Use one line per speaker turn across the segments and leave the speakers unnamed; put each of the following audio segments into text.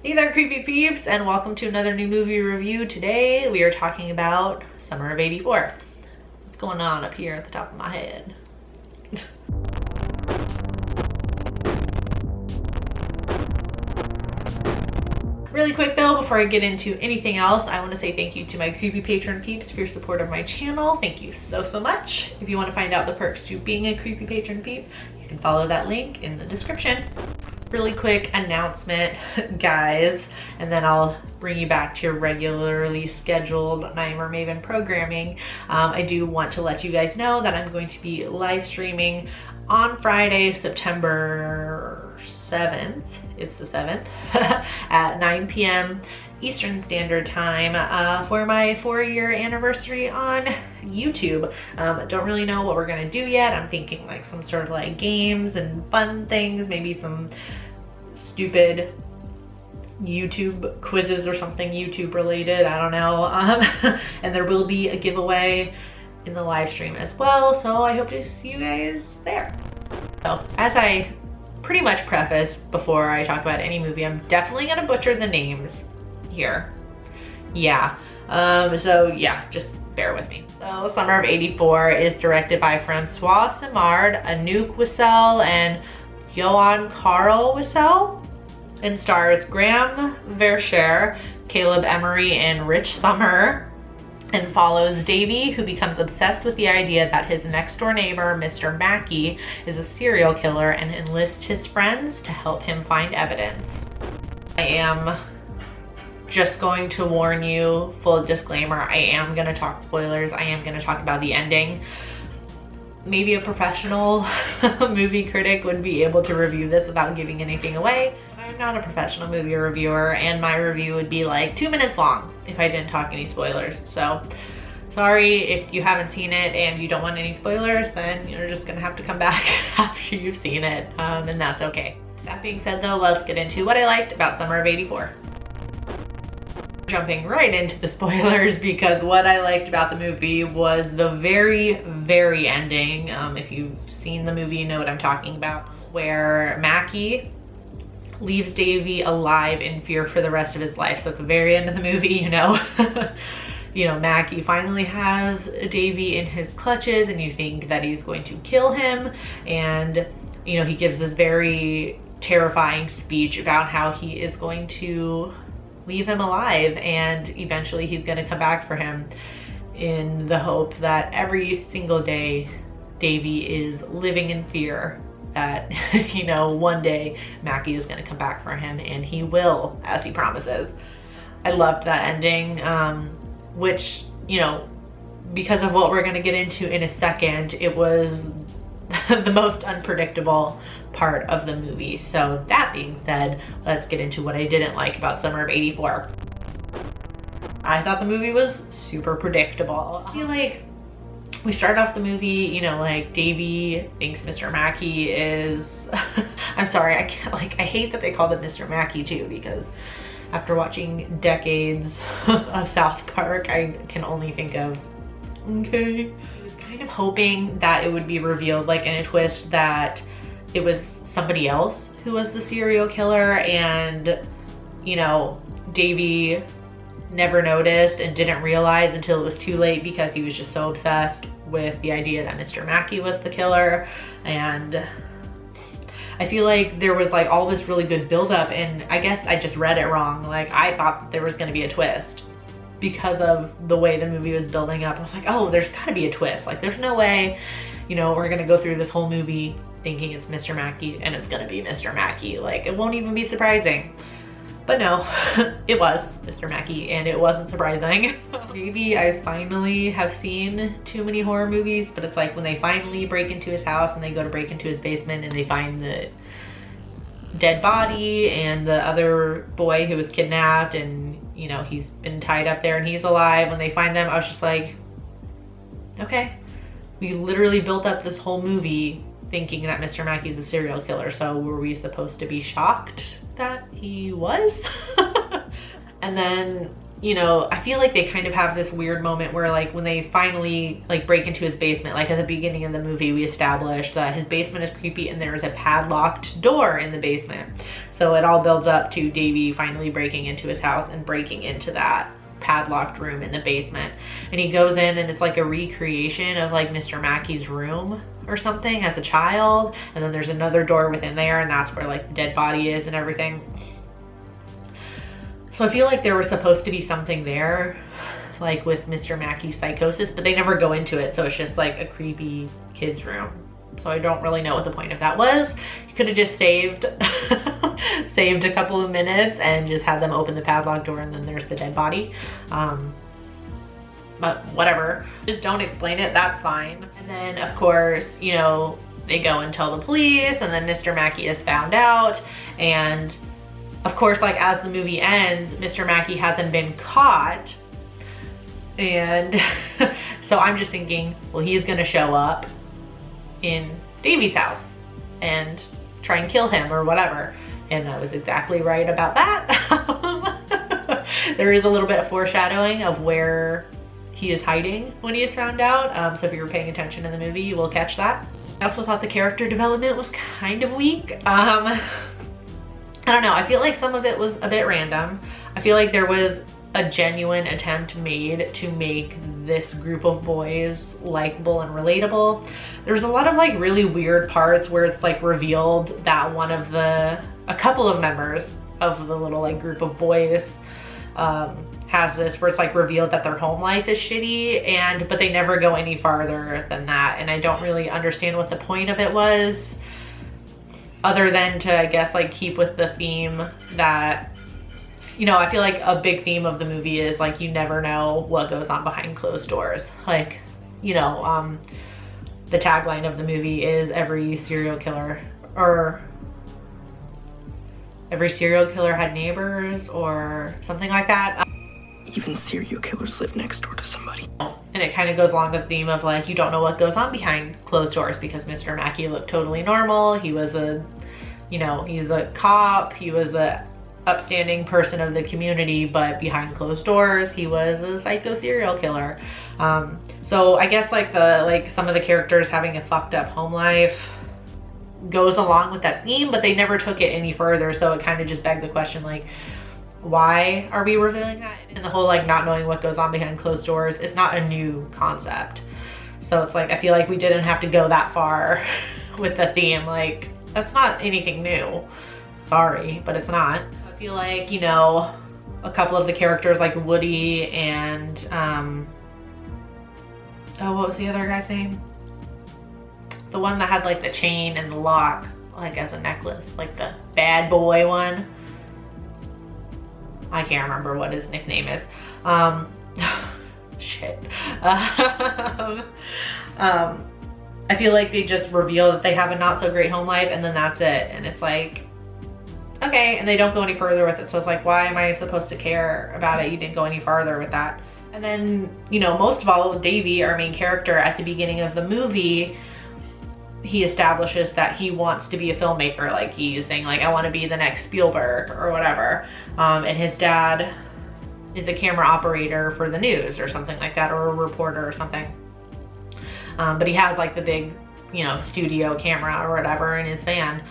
Hey there, creepy peeps, and welcome to another new movie review. Today we are talking about Summer of '84. What's going on up here at the top of my head? Really quick though, before I get into anything else, I want to say thank you to my creepy patron peeps for your support of my channel. Thank you so much. If you want to find out the perks to being a creepy patron peep, you can follow that link in the description. Really quick announcement, guys, and then I'll bring you back to your regularly scheduled Naima or Maven programming. I do want to let you guys know that I'm going to be live streaming on Friday, September 7th. It's the 7th at 9 p.m. Eastern Standard Time for my 4-year anniversary on YouTube. Don't really know what we're gonna do yet. I'm thinking like some sort of like games and fun things, maybe some stupid YouTube quizzes or something YouTube related, I don't know. And there will be a giveaway in the live stream as well, so I hope to see you guys there. So as I pretty much preface before I talk about any movie, I'm definitely gonna butcher the names here. Yeah, so yeah, just bear with me. So Summer of '84 is directed by Francois Simard, Anouk Wissel, and Johan Carl Wissel, and stars Graham Verscher, Caleb Emery, and Rich Sommer, and follows Davy, who becomes obsessed with the idea that his next door neighbor, Mr. Mackey, is a serial killer and enlists his friends to help him find evidence. I am just going to warn you, full disclaimer, I am gonna talk spoilers. I am gonna talk about the ending. Maybe a professional movie critic would be able to review this without giving anything away. I'm not a professional movie reviewer, and my review would be like 2 minutes long if I didn't talk any spoilers. So sorry if you haven't seen it and you don't want any spoilers, then you're just gonna have to come back after you've seen it, and that's okay. That being said though, let's get into what I liked about Summer of '84. Jumping right into the spoilers, because what I liked about the movie was the very ending. If you've seen the movie, you know what I'm talking about, where Mackey leaves Davy alive in fear for the rest of his life. So at the very end of the movie, you know, Mackey finally has Davy in his clutches, and you think that he's going to kill him, and he gives this very terrifying speech about how he is going to leave him alive, and eventually he's gonna come back for him, in the hope that every single day Davy is living in fear that one day Mackey is gonna come back for him, and he will, as he promises. I loved that ending, which, because of what we're gonna get into in a second, it was the most unpredictable part of the movie. So that being said, let's get into what I didn't like about Summer of '84. I thought the movie was super predictable. I feel like we start off the movie, like Davy thinks Mr. Mackey is I'm sorry, I hate that they called it Mr. Mackey too, because after watching decades of South Park, I can only think of, okay. I was kind of hoping that it would be revealed, like in a twist, that it was somebody else who was the serial killer, and Davy never noticed and didn't realize until it was too late, because he was just so obsessed with the idea that Mr. Mackey was the killer. And I feel like there was like all this really good buildup, and I guess I just read it wrong. Like, I thought that there was going to be a twist because of the way the movie was building up. I was like, oh, there's gotta be a twist. Like, there's no way, we're gonna go through this whole movie thinking it's Mr. Mackey and it's gonna be Mr. Mackey. Like, it won't even be surprising. But no, it was Mr. Mackey, and it wasn't surprising. Maybe I finally have seen too many horror movies, but it's like when they finally break into his house and they go to break into his basement and they find the dead body and the other boy who was kidnapped, and he's been tied up there and he's alive. When they find them, I was just like, okay, we literally built up this whole movie thinking that Mr. Mackey is a serial killer, so were we supposed to be shocked that he was? And then you know, I feel like they kind of have this weird moment where like when they finally like break into his basement, like at the beginning of the movie, we established that his basement is creepy and there's a padlocked door in the basement. So it all builds up to Davy finally breaking into his house and breaking into that padlocked room in the basement. And he goes in and it's like a recreation of like Mr. Mackey's room or something as a child. And then there's another door within there and that's where like the dead body is and everything. So I feel like there was supposed to be something there, like with Mr. Mackey's psychosis, but they never go into it. So it's just like a creepy kid's room. So I don't really know what the point of that was. You could have just saved saved a couple of minutes and just had them open the padlock door and then there's the dead body. But whatever, just don't explain it, that's fine. And then of course, you know, they go and tell the police and then Mr. Mackey is found out. And of course, like as the movie ends, Mr. Mackey hasn't been caught. And so I'm just thinking, well, he's gonna show up in Davy's house and try and kill him or whatever. And I was exactly right about that. There is a little bit of foreshadowing of where he is hiding when he is found out. So if you were paying attention in the movie, you will catch that. I also thought the character development was kind of weak. I don't know, I feel like some of it was a bit random. I feel like there was a genuine attempt made to make this group of boys likable and relatable. There's a lot of like really weird parts where it's like revealed that a couple of members of the little like group of boys has this, where it's like revealed that their home life is shitty, but they never go any farther than that. And I don't really understand what the point of it was, other than to, I guess, like keep with the theme that, you know, I feel like a big theme of the movie is like you never know what goes on behind closed doors. Like, you know, the tagline of the movie is every serial killer had neighbors or something like that.
Even serial killers live next door to somebody.
And it kind of goes along the theme of like, you don't know what goes on behind closed doors, because Mr. Mackey looked totally normal. He was he's a cop. He was a upstanding person of the community, but behind closed doors, he was a psycho serial killer. So I guess like some of the characters having a fucked up home life goes along with that theme, but they never took it any further. So it kind of just begged the question, like, why are we revealing that? And the whole like not knowing what goes on behind closed doors is not a new concept. So it's like, I feel like we didn't have to go that far with the theme. Like, that's not anything new. Sorry, but it's not. I feel like, you know, a couple of the characters like Woody and, oh, what was the other guy's name? The one that had like the chain and the lock, like as a necklace, like the bad boy one. I can't remember what his nickname is. Shit. I feel like they just reveal that they have a not so great home life and then that's it. And it's like, okay, and they don't go any further with it. So it's like, why am I supposed to care about it? You didn't go any farther with that. And then, you know, most of all, Davy, our main character, at the beginning of the movie, he establishes that he wants to be a filmmaker. Like he's saying like, I want to be the next Spielberg or whatever. And his dad is a camera operator for the news or something like that, or a reporter or something. But he has like the big, you know, studio camera or whatever in his van.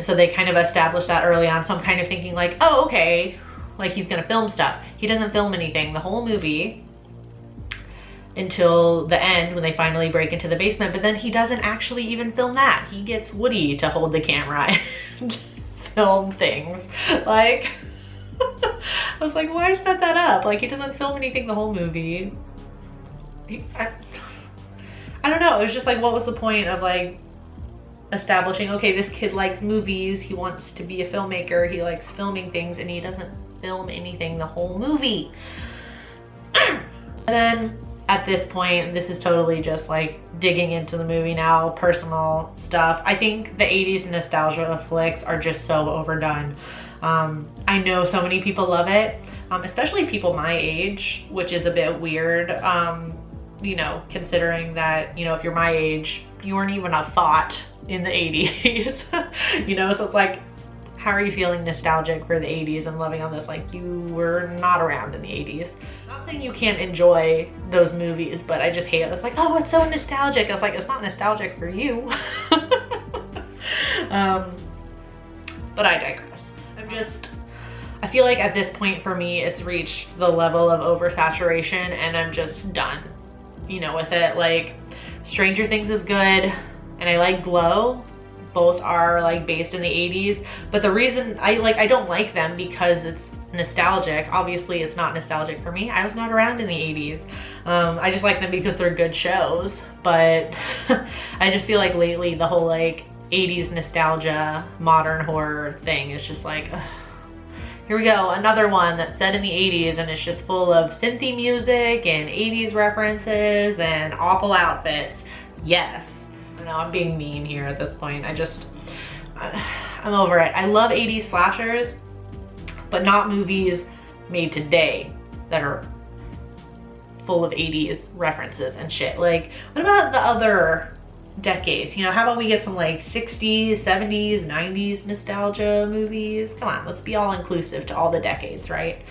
So they kind of established that early on. So I'm kind of thinking like, oh, okay, like he's gonna film stuff. He doesn't film anything the whole movie until the end when they finally break into the basement, but then he doesn't actually even film that. He gets Woody to hold the camera and film things. Like, I was like, why set that up? Like, he doesn't film anything the whole movie. I don't know, it was just like, what was the point of like establishing, okay, this kid likes movies, he wants to be a filmmaker, he likes filming things, and he doesn't film anything the whole movie. And then at this point, this is totally just like digging into the movie now, personal stuff. I think the 80s nostalgia flicks are just so overdone. I know so many people love it, especially people my age, which is a bit weird, you know, considering that, you know, if you're my age, you weren't even a thought in the 80s, you know, so it's like, how are you feeling nostalgic for the 80s and loving on this like you were not around in the 80s? I'm not saying you can't enjoy those movies, but I just hate it. It's like, oh, it's so nostalgic. I was like, it's not nostalgic for you. But I digress. I feel like at this point for me, it's reached the level of oversaturation and I'm just done, you know, with it. Like, Stranger Things is good and I like Glow. Both are like based in the 80s, but the reason I don't like them because it's nostalgic. Obviously it's not nostalgic for me. I was not around in the 80s. I just like them because they're good shows, but I just feel like lately the whole like 80s nostalgia, modern horror thing is just like, ugh. Here we go, another one that's set in the 80s and it's just full of synthy music and 80s references and awful outfits. Yes. I know I'm being mean here at this point. I'm over it. I love 80s slashers, but not movies made today that are full of 80s references and shit. Like, what about the other decades? You know, how about we get some like 60s, 70s, 90s nostalgia movies? Come on, let's be all inclusive to all the decades, right?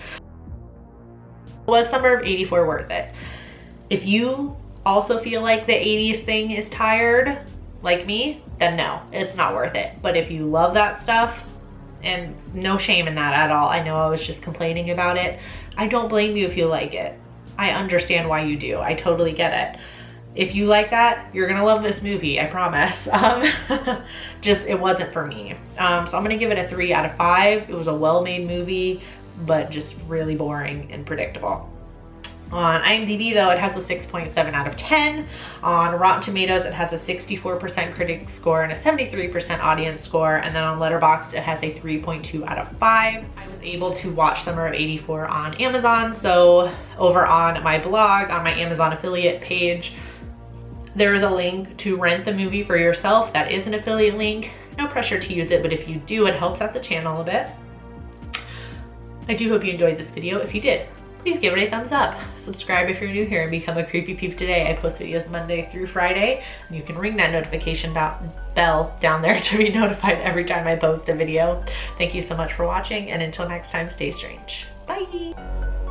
Was Summer of '84 worth it? If you also feel like the 80s thing is tired, like me, then no, it's not worth it. But if you love that stuff, and no shame in that at all, I know I was just complaining about it, I don't blame you if you like it. I understand why you do. I totally get it. If you like that, you're gonna love this movie, I promise. Just, it wasn't for me. So I'm gonna give it a 3 out of 5. It was a well-made movie, but just really boring and predictable. On IMDb though, it has a 6.7 out of 10. On Rotten Tomatoes, it has a 64% critic score and a 73% audience score. And then on Letterboxd, it has a 3.2 out of 5. I was able to watch Summer of '84 on Amazon. So over on my blog, on my Amazon affiliate page, there is a link to rent the movie for yourself. That is an affiliate link. No pressure to use it, but if you do, it helps out the channel a bit. I do hope you enjoyed this video. If you did, please give it a thumbs up. Subscribe if you're new here and become a Creepy Peep today. I post videos Monday through Friday, and you can ring that notification bell down there to be notified every time I post a video. Thank you so much for watching, and until next time, stay strange. Bye.